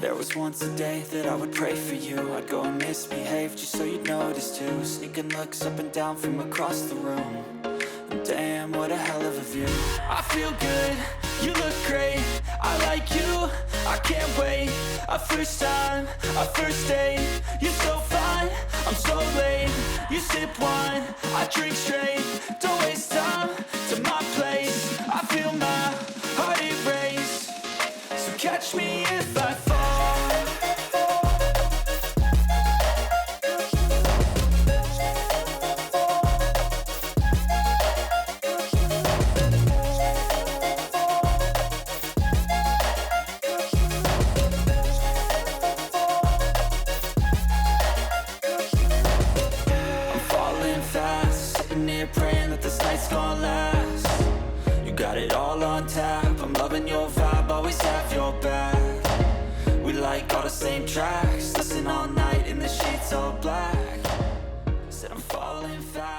There was once a day that I would pray for you. I'd go and misbehave just so you'd notice too. Sneaking looks up and down from across the room. And damn, what a hell of a view. I feel good, you look great, I like you, I can't wait. A first time, a first date, you're so fine, I'm so late. You sip wine, I drink straight. Don't waste time to my place. I feel my heart erase. So catch me if I fall. Praying that this night's gonna last. You got it all on tap, I'm loving your vibe, always have your back. We like all the same tracks, listen all night in the sheets all black. Said I'm falling fast.